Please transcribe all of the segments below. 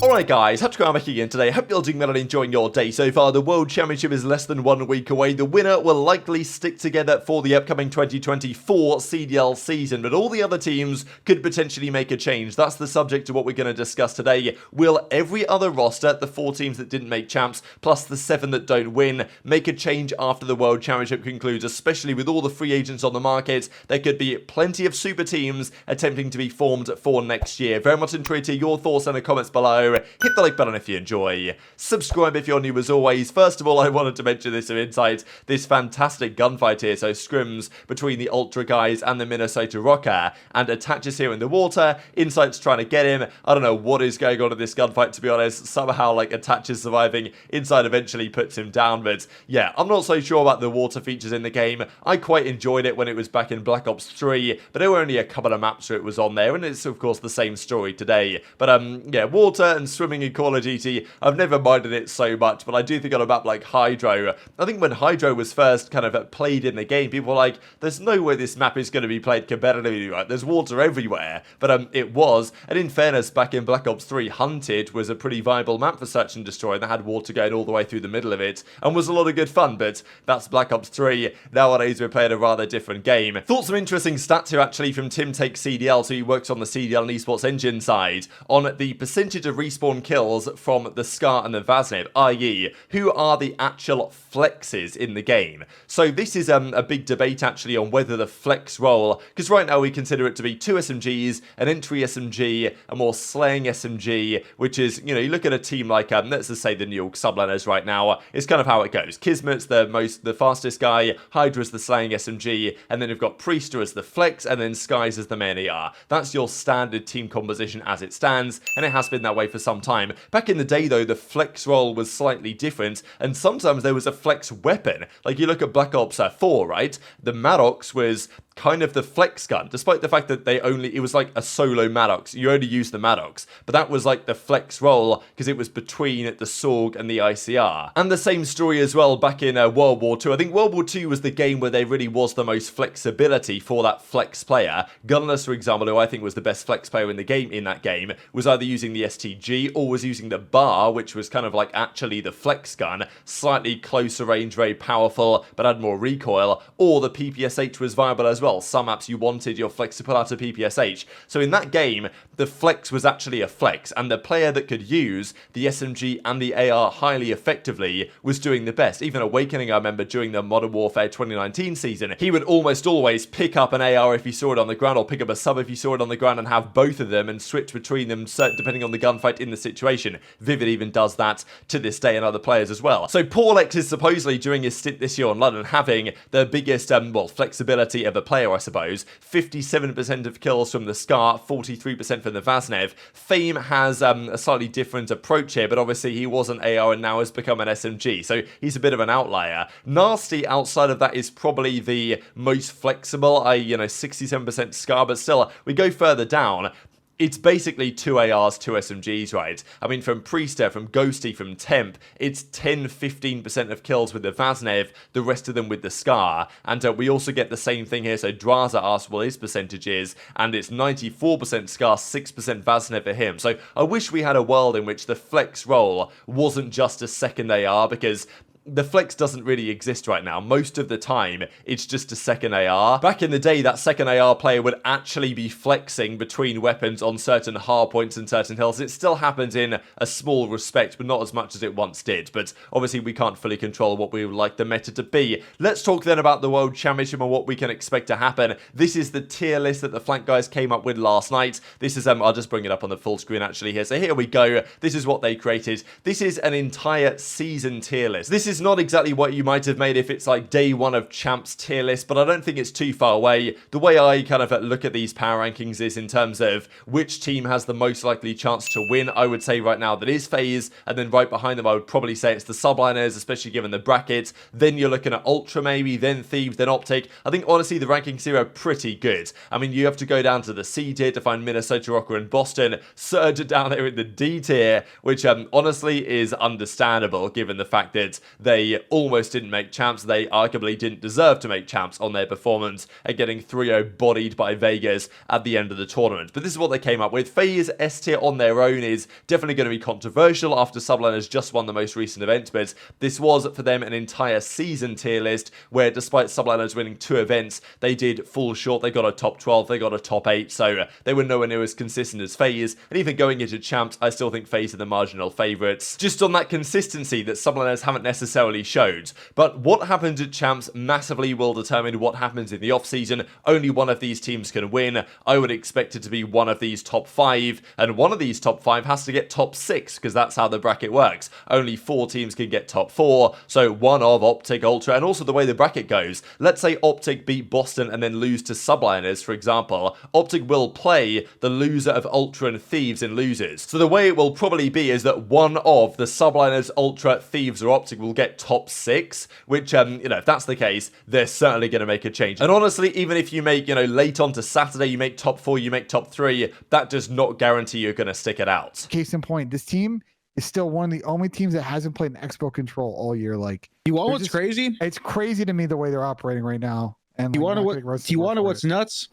Alright guys, TacticalRab back again today. Hope you're doing well and enjoying your day so far. The World Championship is less than 1 week away. The winner will likely stick together for the upcoming 2024 CDL season, but all the other teams could potentially make a change. That's the subject of what we're going to discuss today. Will every other roster, the 4 teams that didn't make champs, plus the 7 that don't win, make a change after the World Championship concludes? Especially with all the free agents on the market, there could be plenty of super teams attempting to be formed for next year. Very much intrigued to hear your thoughts in the comments below. Hit the like button if you enjoy. Subscribe if you're new as always. First of all, I wanted to mention this inside this fantastic gunfight here. So scrims between the Ultra guys and the Minnesota Rokkr, and attaches here in the water. Insight's trying to get him. I don't know what is going on in this gunfight, to be honest. Somehow, like, attaches surviving. Insight eventually puts him down, but yeah, I'm not so sure about the water features in the game. I quite enjoyed it when it was back in Black Ops 3, but there were only a couple of maps where it was on there, and it's of course the same story today. But yeah, water and swimming in Call of Duty, I've never minded it so much, but I do think on a map like Hydro, I think when Hydro was first kind of played in the game, people were like, there's no way this map is going to be played competitively, right? There's water everywhere, but it was, and in fairness, back in Black Ops 3, Hunted was a pretty viable map for search and destroy, and they had water going all the way through the middle of it, and was a lot of good fun, but that's Black Ops 3. Nowadays, we're playing a rather different game. Thought some interesting stats here, actually, from Tim Takes CDL, so he works on the CDL and Esports engine side, on the percentage of respawn kills from the Scar and the Vaznev, i.e. who are the actual flexes in the game. So this is a big debate actually on whether the flex role, because right now we consider it to be 2 SMGs, an entry SMG, a more slaying SMG, which is, you know, you look at a team like, let's just say the New York subliners right now, it's kind of how it goes. Kismet's the fastest guy, Hydra's the slaying SMG, and then you've got Priester as the flex, and then Skies as the main AR. That's your standard team composition as it stands, and it has been that way for some time. Back in the day though, the flex role was slightly different, and sometimes there was a flex weapon. Like you look at Black Ops 4, right? The Maddox was kind of the flex gun, despite the fact that it was like a solo Maddox. You only use the Maddox, but that was like the flex role because it was between the Sorg and the ICR. And the same story as well back in World War II. I think World War II was the game where there really was the most flexibility for that flex player. Gunless, for example, who I think was the best flex player in the game, was either using the STG or was using the bar, which was kind of like actually the flex gun, slightly closer range, very powerful, but had more recoil, or the PPSH was viable as well. Some maps you wanted your flex to pull out a PPSH. So in that game, the flex was actually a flex, and the player that could use the SMG and the AR highly effectively was doing the best. Even Awakening, I remember during the Modern Warfare 2019 season, he would almost always pick up an AR if he saw it on the ground, or pick up a sub if he saw it on the ground, and have both of them and switch between them depending on the gunfight in the situation. Vivid even does that to this day, and other players as well. So Paulx is supposedly during his stint this year on London having the biggest flexibility of a player, I suppose. 57% of kills from the Scar, 43% from the Vaznev. Fame has a slightly different approach here, but obviously he was an AR and now has become an SMG, so he's a bit of an outlier. Nasty outside of that is probably the most flexible, 67% Scar, but still, we go further down. It's basically 2 ARs, 2 SMGs, right? I mean, from Priester, from Ghosty, from Temp, it's 10-15% of kills with the Vaznev, the rest of them with the Scar. And we also get the same thing here, so Drazah asked what his percentage is, and it's 94% Scar, 6% Vaznev for him. So I wish we had a world in which the flex role wasn't just a second AR, because the flex doesn't really exist right now. Most of the time, it's just a second AR. Back in the day, that second AR player would actually be flexing between weapons on certain hard points and certain hills. It still happens in a small respect, but not as much as it once did. But obviously, we can't fully control what we would like the meta to be. Let's talk then about the World Championship and what we can expect to happen. This is the tier list that the Flank guys came up with last night. This is, I'll just bring it up on the full screen actually here. So here we go. This is what they created. This is an entire season tier list. This is not exactly what you might have made if it's like day 1 of champs tier list, but I don't think it's too far away. The way I kind of look at these power rankings is in terms of which team has the most likely chance to win. I would say right now that is FaZe, and then right behind them I would probably say it's the subliners, especially given the brackets. Then you're looking at Ultra maybe, then Thieves, then OpTic. I think honestly the rankings here are pretty good. I mean, you have to go down to the C tier to find Minnesota, Rokkr and Boston. Surge down there in the D tier, which honestly is understandable given the fact that they almost didn't make champs. They arguably didn't deserve to make champs on their performance and getting 3-0 bodied by Vegas at the end of the tournament. But this is what they came up with. FaZe S tier on their own is definitely going to be controversial after Subliners just won the most recent event, but this was for them an entire season tier list where despite Subliners winning 2 events, they did fall short. They got a top 12, they got a top 8, so they were nowhere near as consistent as FaZe. And even going into champs, I still think FaZe are the marginal favourites, just on that consistency that Subliners haven't necessarily showed. But what happens at champs massively will determine what happens in the off-season. Only one of these teams can win. I would expect it to be one of these top 5, and one of these top 5 has to get top 6, because that's how the bracket works. Only 4 teams can get top 4, so one of OpTic, Ultra, and also the way the bracket goes. Let's say OpTic beat Boston and then lose to Subliners, for example. OpTic will play the loser of Ultra and Thieves in losers. So the way it will probably be is that one of the Subliners, Ultra, Thieves, or OpTic will get top 6, which, if that's the case, they're certainly going to make a change. And honestly, even if you make, late on to Saturday, you make top 4, you make top 3, that does not guarantee you're going to stick it out. Case in point, this team is still one of the only teams that hasn't played an Expo Control all year. Like, you want what's crazy? It's crazy to me the way they're operating right now. And you want to know what's nuts?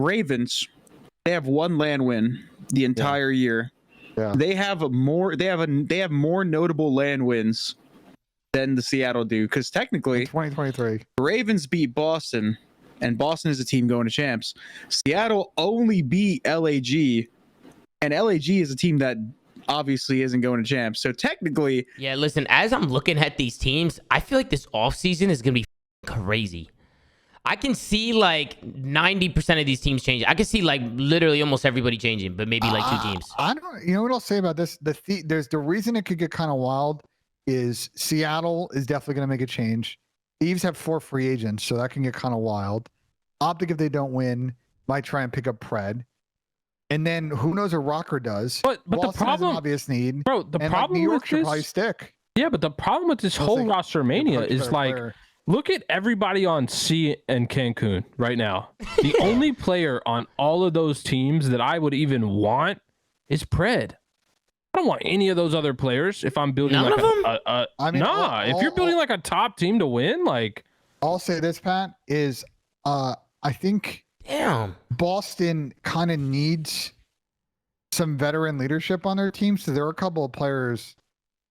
Ravens, they have 1 LAN win the entire year. Yeah. They have more. They have more notable LAN wins than the Seattle do, because technically, in 2023, Ravens beat Boston, and Boston is a team going to champs. Seattle only beat LAG, and LAG is a team that obviously isn't going to champs. So technically, yeah. Listen, as I'm looking at these teams, I feel like this offseason is gonna be crazy. I can see like 90% of these teams changing. I can see like literally almost everybody changing, but maybe like 2 teams. I don't. You know what I'll say about this? There's the reason it could get kind of wild is Seattle is definitely going to make a change. Thieves have 4 free agents, so that can get kind of wild. OpTic, if they don't win, might try and pick up Pred. And then who knows what Rokkr does? But Boston the problem, has an obvious need, bro. The and problem New York with should this, probably stick. Yeah, but the problem with this whole Rostermania is like, look at everybody on C and Cancun right now. The only player on all of those teams that I would even want is Pred. I don't want any of those other players if I'm building None like of them? if you're building like a top team to win, like. I'll say this, Pat, is I think Boston kind of needs some veteran leadership on their team. So there are a couple of players,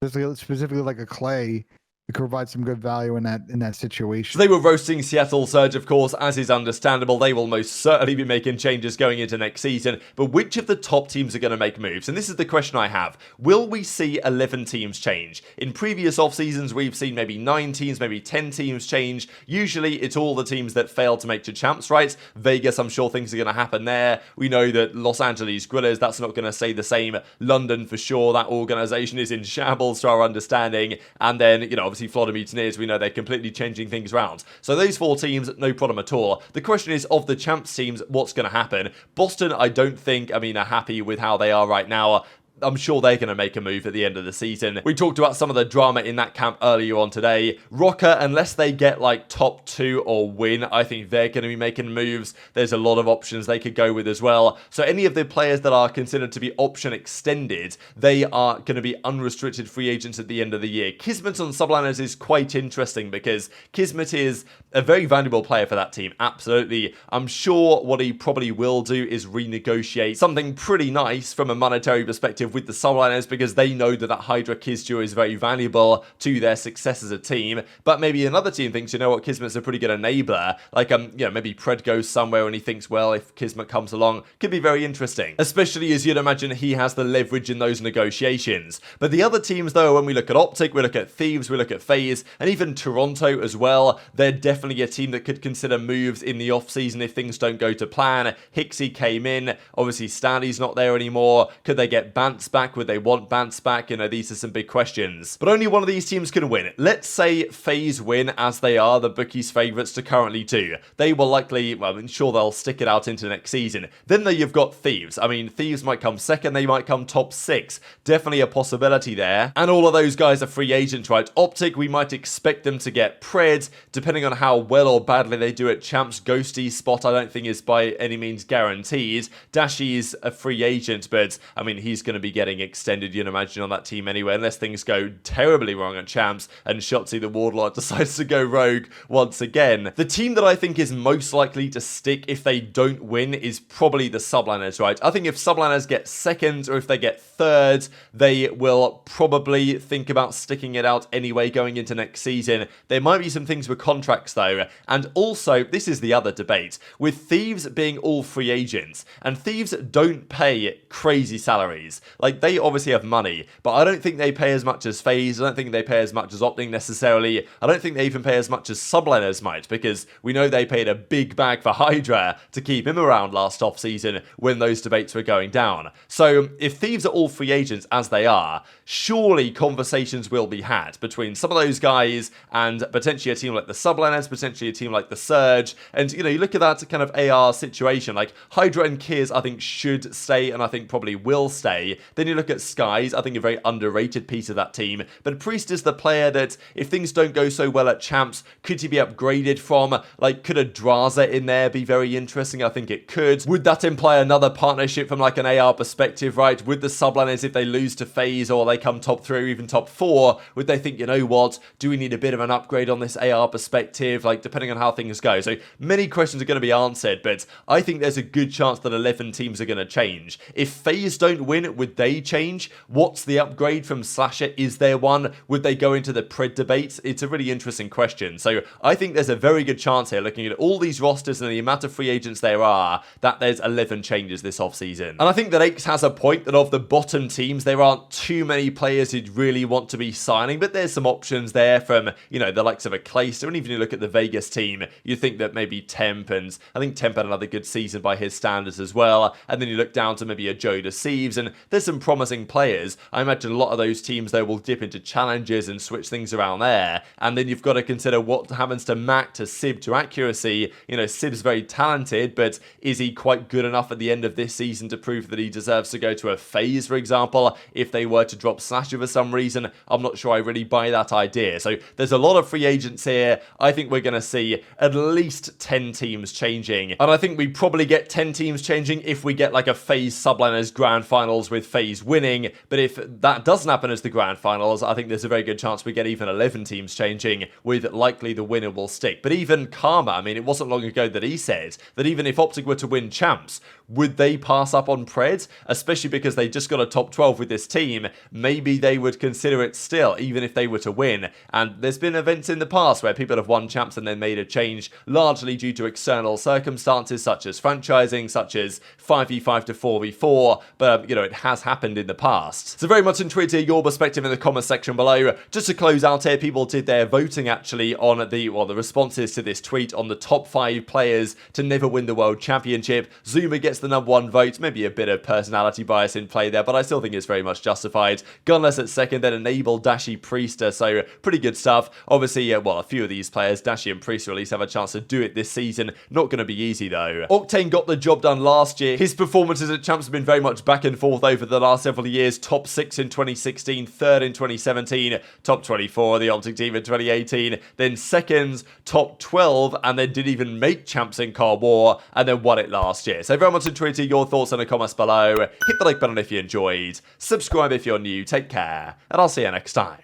specifically like a Clay, who could provide some good value in that situation. So they were roasting Seattle Surge, of course, as is understandable. They will most certainly be making changes going into next season. But which of the top teams are going to make moves? And this is the question I have. Will we see 11 teams change? In previous off seasons, we've seen maybe 9 teams, maybe 10 teams change. Usually, it's all the teams that fail to make to champs, right? Vegas, I'm sure things are going to happen there. We know that Los Angeles Guerrillas, that's not going to stay the same. London, for sure, that organization is in shambles to our understanding. And then, obviously Florida Mutineers, we know they're completely changing things around. So those 4 teams, no problem at all. The question is, of the champs teams, what's going to happen? Boston, I don't think, are happy with how they are right now. I'm sure they're going to make a move at the end of the season. We talked about some of the drama in that camp earlier on today. Rokkr, unless they get like top 2 or win, I think they're going to be making moves. There's a lot of options they could go with as well. So any of the players that are considered to be option extended, they are going to be unrestricted free agents at the end of the year. Kismet on Subliners is quite interesting because Kismet is a very valuable player for that team. Absolutely. I'm sure what he probably will do is renegotiate something pretty nice from a monetary perspective with the Subliners, because they know that Hydra Kiz duo is very valuable to their success as a team. But maybe another team thinks, you know what, Kismet's a pretty good enabler. Like, maybe Pred goes somewhere and he thinks, well, if Kismet comes along, could be very interesting. Especially as you'd imagine he has the leverage in those negotiations. But the other teams, though, when we look at OpTic, we look at Thieves, we look at FaZe, and even Toronto as well, they're definitely a team that could consider moves in the off-season if things don't go to plan. Hicksy came in. Obviously, Standy's not there anymore. Could they get Bance back? Would they want Bance back? These are some big questions. But only one of these teams can win. Let's say FaZe win, as they are the bookies' favourites to currently do. They will likely, well, I'm sure they'll stick it out into next season. Then you've got Thieves. Thieves might come second. They might come top 6. Definitely a possibility there. And all of those guys are free agents, right? OpTic, we might expect them to get Pred, depending on how well or badly they do at champs. Ghosty's spot, I don't think, is by any means guaranteed. Dashy is a free agent, but, he's going to be getting extended, you'd imagine, on that team anyway, unless things go terribly wrong at Champs and Shotzzy the Warlord decides to go rogue once again. The team that I think is most likely to stick if they don't win is probably the Subliners, right? I think if Subliners get second or if they get third, they will probably think about sticking it out anyway going into next season. There might be some things with contracts though, and also, this is the other debate, with Thieves being all free agents, and Thieves don't pay crazy salaries. Like, they obviously have money, but I don't think they pay as much as FaZe, I don't think they pay as much as OpTic necessarily, I don't think they even pay as much as Subliners might, because we know they paid a big bag for Hydra to keep him around last off-season when those debates were going down. So, if Thieves are all free agents, as they are, surely conversations will be had between some of those guys and potentially a team like the Subliners, potentially a team like the Surge, and, you know, you look at that kind of AR situation, like, Hydra and Kiz, I think, should stay, and I think probably will stay. Then you look at Skies, I think a very underrated piece of that team, but Priest is the player that, if things don't go so well at Champs, could he be upgraded from? Like, could a Drazah in there be very interesting? I think it could. Would that imply another partnership from, like, an AR perspective, right? Would the Subliners, if they lose to FaZe or they come top 3 or even top 4, would they think, you know what, do we need a bit of an upgrade on this AR perspective? Like, depending on how things go. So, many questions are going to be answered, but I think there's a good chance that 11 teams are going to change. If FaZe don't win, would they change? What's the upgrade from Slasher? Is there one? Would they go into the Pred debates? It's a really interesting question. So I think there's a very good chance here, looking at all these rosters and the amount of free agents there are, that there's 11 changes this offseason. And I think that Aix has a point that of the bottom teams, there aren't too many players who'd really want to be signing, but there's some options there from, you know, the likes of a Clayster, and even you look at the Vegas team, you think that maybe Temp, and I think Temp had another good season by his standards as well, and then you look down to maybe a JoeDeceives, and there's some promising players. I imagine a lot of those teams, though, will dip into challenges and switch things around there, and then you've got to consider what happens to Mack, to Sib, to Accuracy. You know, Sib's very talented, but is he quite good enough at the end of this season to prove that he deserves to go to a FaZe, for example? If they were to drop Slasher for some reason, I'm not sure I really buy that idea. So there's a lot of free agents here. I think we're going to see at least 10 teams changing, and I think we probably get 10 teams changing if we get like a FaZe Subliners Grand Finals with FaZe winning, but if that doesn't happen as the Grand Finals, I think there's a very good chance we get even 11 teams changing, with likely the winner will stick. But even Karma, I mean, it wasn't long ago that he said that even if OpTic were to win Champs, would they pass up on Pred? Especially because they just got a top 12 with this team, maybe they would consider it still, even if they were to win. And there's been events in the past where people have won Champs and then made a change, largely due to external circumstances, such as franchising, such as 5v5 to 4v4, but, you know, it has happened in the past. So very much intrigued to hear your perspective in the comment section below. Just to close out here, people did their voting actually on the responses to this tweet on the top 5 players to never win the World Championship. Zuma gets the #1 vote, maybe a bit of personality bias in play there, but I still think it's very much justified. Gunless at second, then Enable, Dashy, Priester, so pretty good stuff. Obviously, well, a few of these players, Dashy and Priester, at least have a chance to do it this season. Not going to be easy though. Octane got the job done last year. His performances at Champs have been very much back and forth over the last several years. Top 6 in 2016, 3rd in 2017, top 24 the OpTic team in 2018, then second, top 12, and then didn't even make Champs in Cold War, and then won it last year. So very much intrigued to hear your thoughts in the comments below. Hit the like button if you enjoyed, subscribe if you're new, take care, and I'll see you next time.